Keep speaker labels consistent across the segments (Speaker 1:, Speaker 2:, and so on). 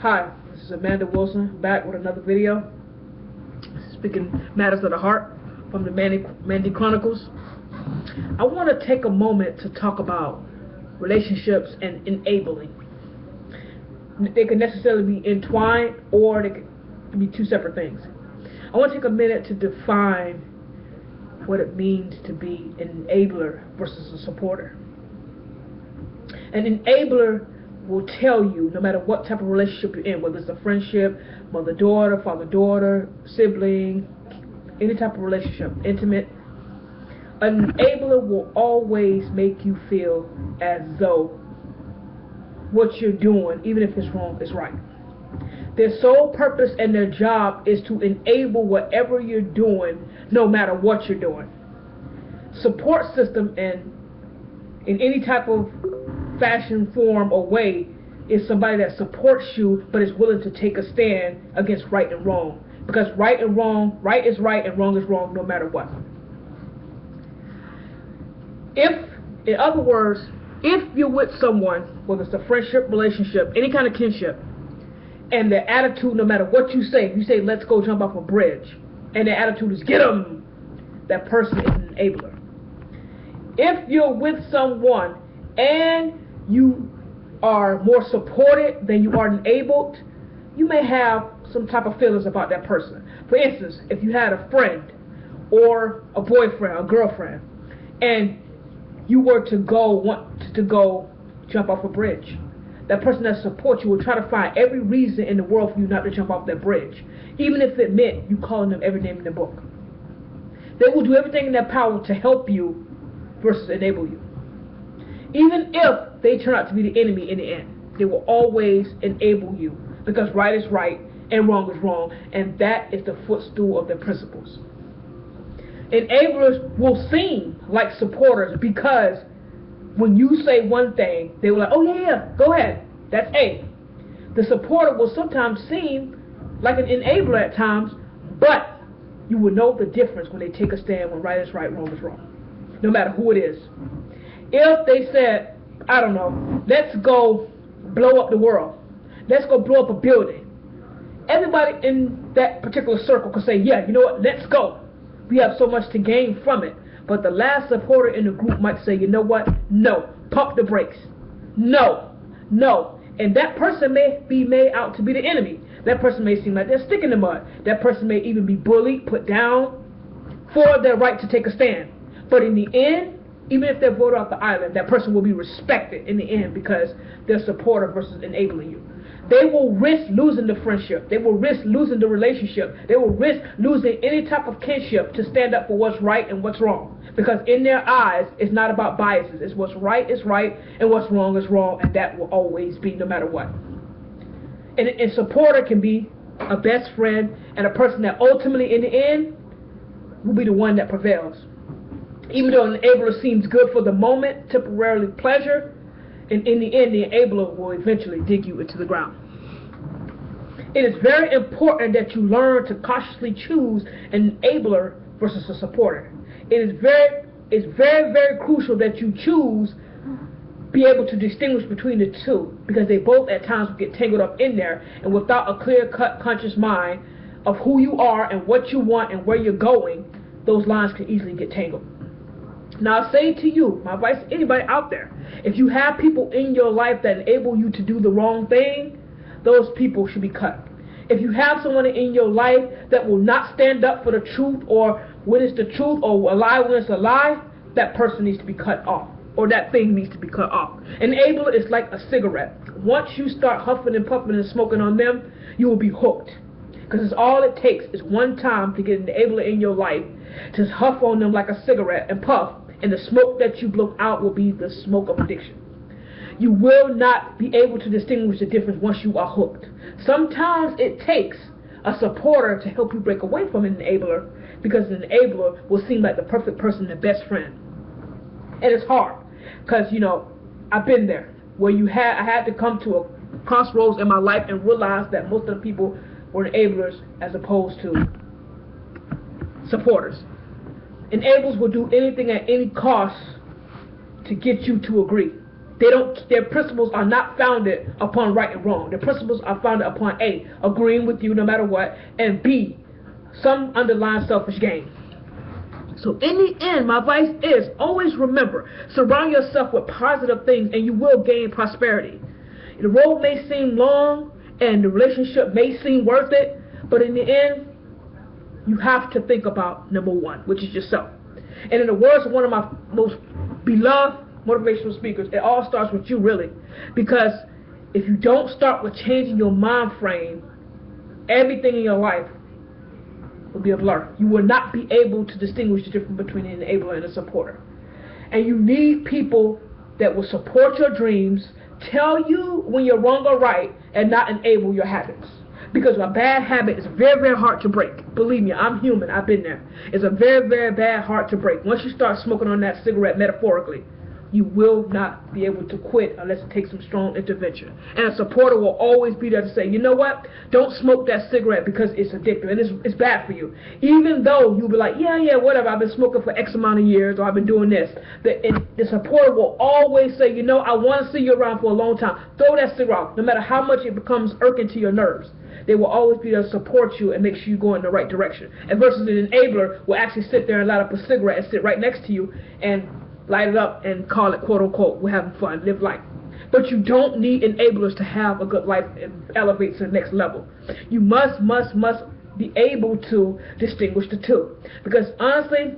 Speaker 1: Hi, this is Amanda Wilson back with another video. Speaking matters of the heart from the Mandy Chronicles. I want to take a moment to talk about relationships and enabling. They can necessarily be entwined or they can be two separate things. I want to take a minute to define what it means to be an enabler versus a supporter. An enabler will tell you, no matter what type of relationship you're in, whether it's a friendship, mother-daughter, father-daughter, sibling, any type of relationship, intimate, an enabler will always make you feel as though what you're doing, even if it's wrong, is right. Their sole purpose and their job is to enable whatever you're doing, no matter what you're doing. Support system in any type of fashion, form, or way is somebody that supports you but is willing to take a stand against right and wrong. Because right is right and wrong is wrong no matter what. In other words, if you're with someone, whether it's a friendship, relationship, any kind of kinship, and their attitude, no matter what you say let's go jump off a bridge, and their attitude is get 'em, that person is an enabler. If you're with someone and you are more supported than you are enabled, you may have some type of feelings about that person. For instance, if you had a friend or a boyfriend or girlfriend and you were to want to go jump off a bridge, that person that supports you will try to find every reason in the world for you not to jump off that bridge, even if it meant you calling them every name in the book. They will do everything in their power to help you versus enable you. Even if they turn out to be the enemy in the end, they will always enable you, because right is right and wrong is wrong, and that is the footstool of their principles. Enablers will seem like supporters because when you say one thing, they will like, oh yeah, go ahead, that's A. The supporter will sometimes seem like an enabler at times, but you will know the difference when they take a stand when right is right, wrong is wrong, no matter who it is. If they said, I don't know, let's go blow up the world, let's go blow up a building, everybody in that particular circle could say, yeah, you know what, let's go. We have so much to gain from it. But the last supporter in the group might say, you know what, no, pump the brakes. No, no. And that person may be made out to be the enemy. That person may seem like they're sticking in the mud. That person may even be bullied, put down for their right to take a stand. But in the end, even if they're voted off the island, that person will be respected in the end because they're supporter versus enabling you. They will risk losing the friendship. They will risk losing the relationship. They will risk losing any type of kinship to stand up for what's right and what's wrong. Because in their eyes, it's not about biases. It's what's right is right and what's wrong is wrong, and that will always be no matter what. And supporter can be a best friend and a person that ultimately in the end will be the one that prevails. Even though an enabler seems good for the moment, temporarily pleasure, and in the end, the enabler will eventually dig you into the ground. It is very important that you learn to cautiously choose an enabler versus a supporter. It is very, very crucial that you be able to distinguish between the two, because they both at times will get tangled up in there, and without a clear-cut conscious mind of who you are and what you want and where you're going, those lines can easily get tangled. Now I say to you, my advice to anybody out there, if you have people in your life that enable you to do the wrong thing, those people should be cut. If you have someone in your life that will not stand up for the truth or when it's the truth or a lie when it's a lie, that person needs to be cut off, or that thing needs to be cut off. Enabler is like a cigarette. Once you start huffing and puffing and smoking on them, you will be hooked. Because all it takes is one time to get an enabler in your life to huff on them like a cigarette and puff, and the smoke that you blow out will be the smoke of addiction. You will not be able to distinguish the difference once you are hooked. Sometimes it takes a supporter to help you break away from an enabler, because an enabler will seem like the perfect person, the best friend. And it's hard, because, you know, I've been there, where I had to come to a crossroads in my life and realize that most of the people were enablers as opposed to supporters. Enablers will do anything at any cost to get you to agree. Their principles are not founded upon right and wrong. Their principles are founded upon A, agreeing with you no matter what, and B, some underlying selfish gain. So in the end, my advice is always remember, surround yourself with positive things and you will gain prosperity. The road may seem long and the relationship may seem worth it, but in the end, you have to think about number one, which is yourself. And in the words of one of my most beloved motivational speakers, it all starts with you, really. Because if you don't start with changing your mind frame, everything in your life will be a blur. You will not be able to distinguish the difference between an enabler and a supporter. And you need people that will support your dreams, tell you when you're wrong or right, and not enable your habits. Because a bad habit is very, very hard to break. Believe me, I'm human. I've been there. It's a very, very bad hard to break. Once you start smoking on that cigarette, metaphorically, you will not be able to quit unless it takes some strong intervention. And a supporter will always be there to say, you know what? Don't smoke that cigarette because it's addictive and it's bad for you. Even though you'll be like, yeah, whatever, I've been smoking for X amount of years, or I've been doing this. The supporter will always say, you know, I want to see you around for a long time. Throw that cigarette off, no matter how much it becomes irking to your nerves. They will always be there to support you and make sure you go in the right direction. And versus an enabler will actually sit there and light up a cigarette and sit right next to you and light it up and call it quote unquote, we're having fun, live life. But you don't need enablers to have a good life and elevate to the next level. You must be able to distinguish the two. Because honestly,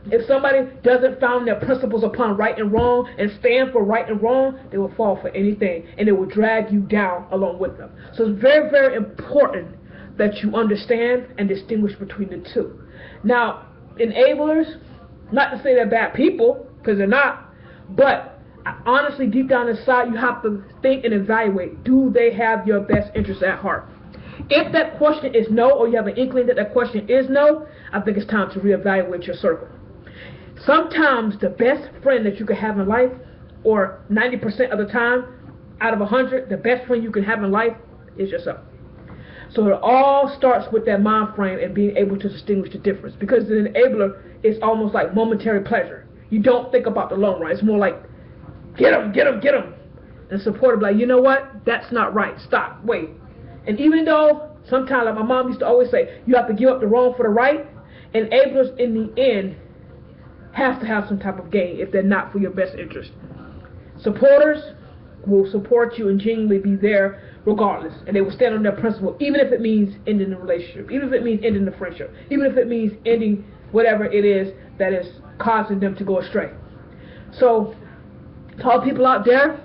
Speaker 1: if somebody doesn't found their principles upon right and wrong and stand for right and wrong, they will fall for anything and they will drag you down along with them. So it's very, very important that you understand and distinguish between the two. Now, enablers, not to say they're bad people, because they're not, but honestly, deep down inside, you have to think and evaluate, do they have your best interests at heart? If that question is no, or you have an inkling that that question is no, I think it's time to reevaluate your circle. Sometimes the best friend that you can have in life, or 90% of the time, out of 100, the best friend you can have in life is yourself. So it all starts with that mind frame and being able to distinguish the difference. Because the enabler is almost like momentary pleasure. You don't think about the long run. It's more like, get him, get him, get him. And supporter be like, you know what? That's not right. Stop. Wait. And even though sometimes, like my mom used to always say, you have to give up the wrong for the right, enablers in the end have to have some type of gain if they're not for your best interest. Supporters will support you and genuinely be there regardless. And they will stand on their principle, even if it means ending the relationship, even if it means ending the friendship, even if it means ending whatever it is that is causing them to go astray. So, to all people out there,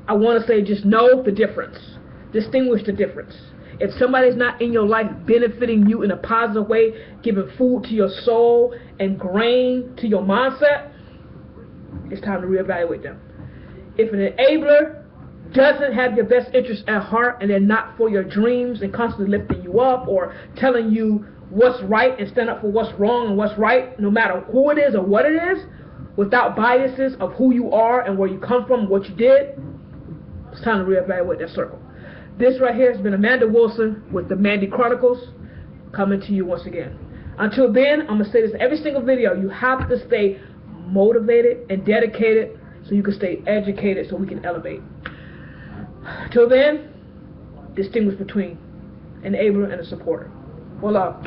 Speaker 1: I want to say just know the difference. Distinguish the difference. If somebody's not in your life benefiting you in a positive way, giving food to your soul and grain to your mindset, it's time to reevaluate them. If an enabler doesn't have your best interest at heart and they're not for your dreams and constantly lifting you up or telling you what's right and stand up for what's wrong and what's right, no matter who it is or what it is, without biases of who you are and where you come from, what you did, it's time to reevaluate that circle. This right here has been Amanda Wilson with the Mandy Chronicles, coming to you once again. Until then, I'm going to say this in every single video, you have to stay motivated and dedicated so you can stay educated so we can elevate. Till then, distinguish between an enabler and a supporter. Well, love.